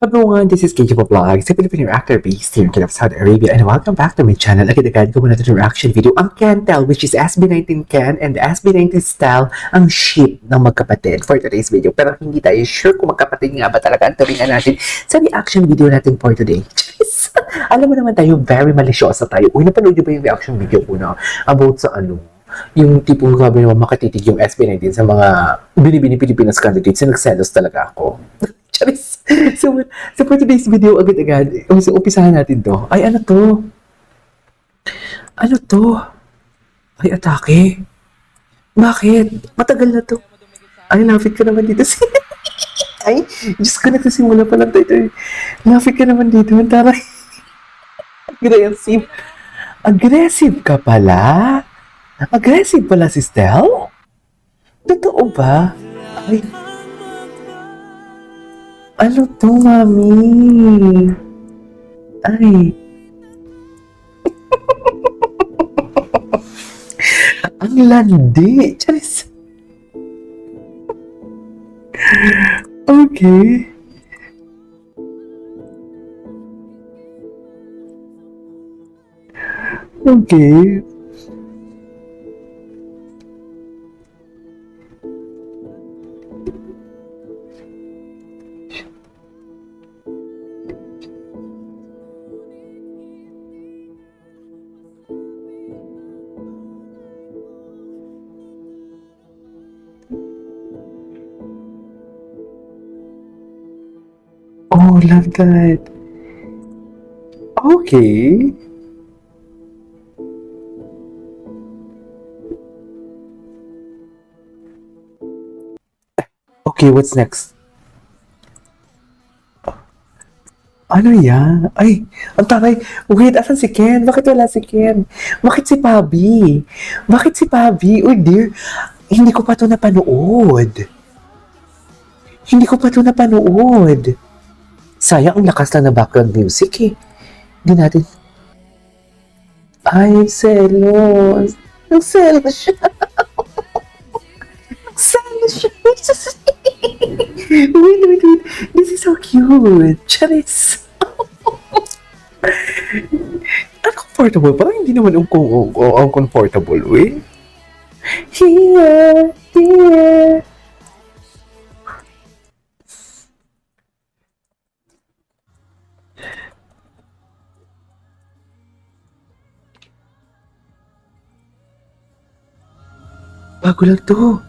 Everyone, this is KJ Vlogs, a Filipino actor based here in Kiev, Saudi Arabia, and welcome back to my channel. Agad-agad ko muna ito ng reaction video. Ang Ken Tell, which is SB19 Ken and SB19 Style, ang ship ng magkapatid for today's video. Pero hindi tayo sure kung magkapatid nga ba talaga ang turingan natin sa reaction video natin for today. Alam mo naman tayo, very malisyosa tayo. Uy, napanood niyo ba yung reaction video ko na about sa yung tipong sabi naman makatitig yung SB19 sa mga binibini Pilipinas candidates na nagselos talaga ako. Charis. So for today's video, agad-agad, so umpisahan natin to. Ay, ano to? Ano to? Ay, atake. Bakit? Matagal na to. Ay, lapit ka naman dito. Ay, Diyos ko, nagsisimula pa lang tayo. Lapit ka naman dito. Taray. Aggressive. Aggressive ka pala? Aggressive pala si Stel? Totoo ba? Ay, ano to, mami? Ay. Ang landi. Charis. Okay. Okay. Oh, love that. Okay. Okay, what's next? Ano yan? Ay, ang taray. Wait, asan si Ken? Bakit wala si Ken? Bakit si Pabi? Bakit si Pabi? Uy, dear, hindi ko pa ito napanood. Hindi ko pa ito napanood. Sayang, ang lakas lang na background music eh. Hindi natin. Ay, selos. Ang selos siya. Ang selos siya. Wait. This is so cute. Charis. Uncomfortable. Parang hindi naman ang comfortable, eh. Here. Bago lang to.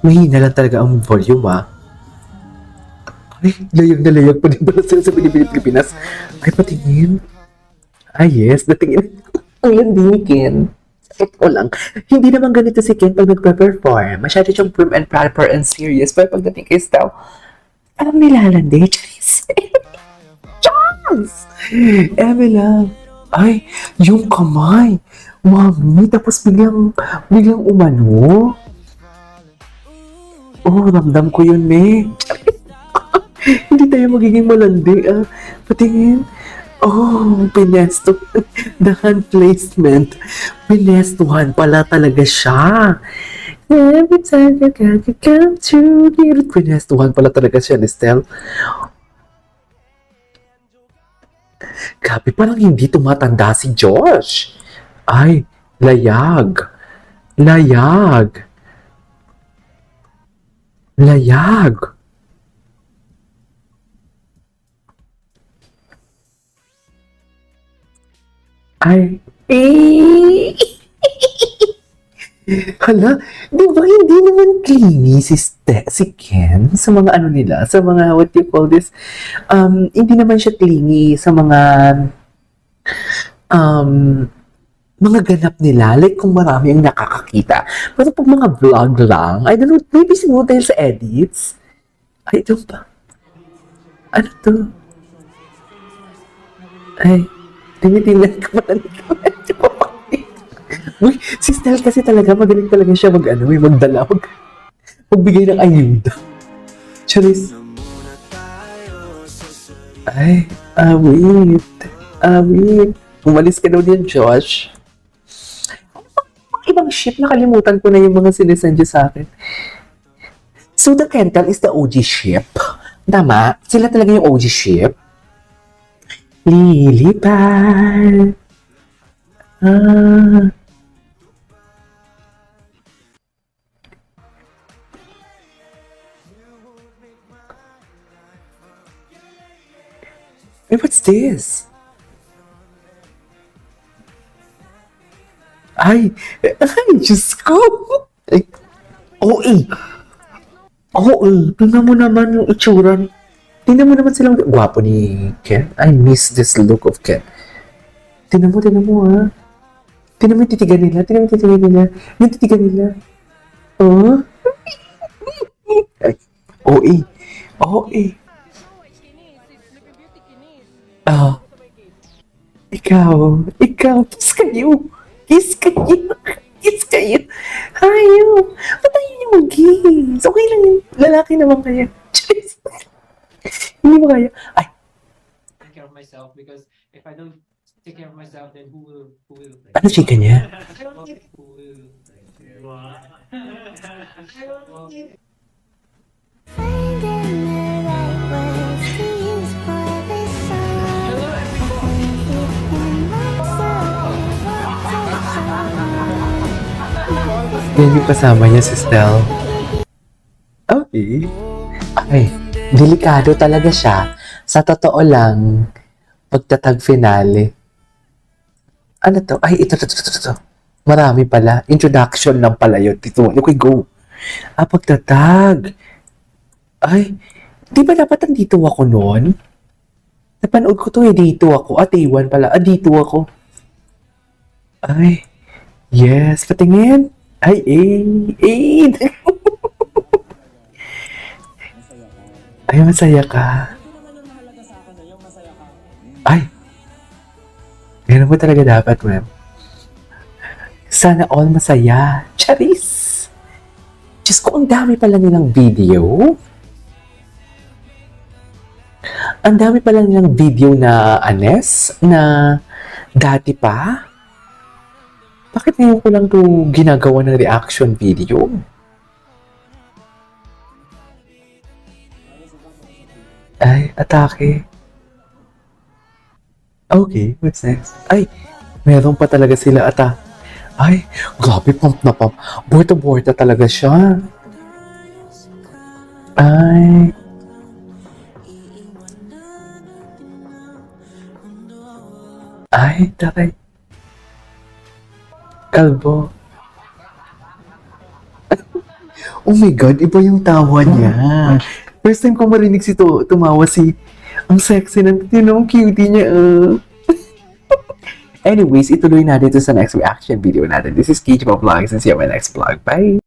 Mahina lang talaga ang volume, ah. Ay, layag na layag pa din pala sila sa Pilipinas. Ay, patingin. Ah, yes, natingin. Ang landi ni Ken. Ito lang. Hindi naman ganito si Ken pag nagpa-perform. Masyado siyang prim and proper and serious. Pero pagdating kay Style, parang nilalandi. Charis. Chance! Eme lang. Ay, yung kamay. Mami, tapos biglang umano. Oh, ramdam ko yun, me. Hindi tayo magiging malandi, ah. Patingin. Oh, pinesto. The hand placement. Pinestuhan pala talaga siya. Every time you come to here. Pinestuhan pala talaga siya ni Stel. Grabe, parang hindi tumatanda si Josh. Ay, layag. Layag. Ay, hala, di ba hindi naman clingy si Ken sa mga ano nila, sa mga, what do you call this, hindi naman siya clingy sa mga ganap nila, like kung marami ang nakakakita. Pero pag mga vlog lang, I don't know, maybe siguro dahil sa edits. Ay, ito pa. Ano to? Ay, tinitingnan ka pa ni Uy, si Stel kasi talaga, magaling talaga siya magdala, magbigay ng ayuda. Charis. Ay, wait. Umalis ka daw din, Josh. Ibang ship, nakalimutan ko na yung mga sinesend sa akin. So the Kental is the OG ship. Tama? Sila talaga yung OG ship? Lilipad. Ah. Hey, what's this? Ay, Diyos ko. Ay, oo eh. Oo eh. Tingnan mo naman yung itsura ni... Tingnan mo naman silang... Gwapo ni Ken. I miss this look of Ken. Tingnan mo ha. Tingnan mo yung titigan nila. Tingnan mo yung titigan nila. Yung titigan nila. Oh. Ay, oo eh. Oo eh. Ah. Ikaw, kiss kayo. Ayaw, ba't tayo niyo mag-kiss? Okay lang yun, lalaki naman kaya. Charis. Hindi mo kaya. Ay, take care of myself because if I don't take care of myself, then who will ano chika niya? who will Finding the right words to use for this song. Feeling myself in what Yan yung kasama niya si Stel. Okay. Ay, delikado talaga siya. Sa totoo lang, pagtatag finale. Ano to? Ay, ito. Marami pala. Introduction lang pala yun. Dito, okay, go. Pagtatag. Ay, di ba dapat andito ako noon? Napanood ko to dito ako. T1 pala. Dito ako. Ay, yes, patingin. Ay, Ay, masaya ka. Ay, ganun mo talaga dapat, ma'am. Sana all masaya. Charis! Diyos ko, ang dami pala nilang video. Ang dami pala nilang video na Anes, na dati pa. Bakit ngayon ko lang to ginagawa ng reaction video? Ay, atake. Okay, what's next? Ay, meron pa talaga sila Ay, grabe, pump na pump. Borta-borta talaga siya. Ay. Ay, taray. Kalbo. Oh my God, iba yung tawa niya. First time ko marinig tumawa ang sexy ng cutie niya. Anyways, ituloy natin ito sa next reaction video natin. This is Kijima Vlogs and see you on my next vlog. Bye!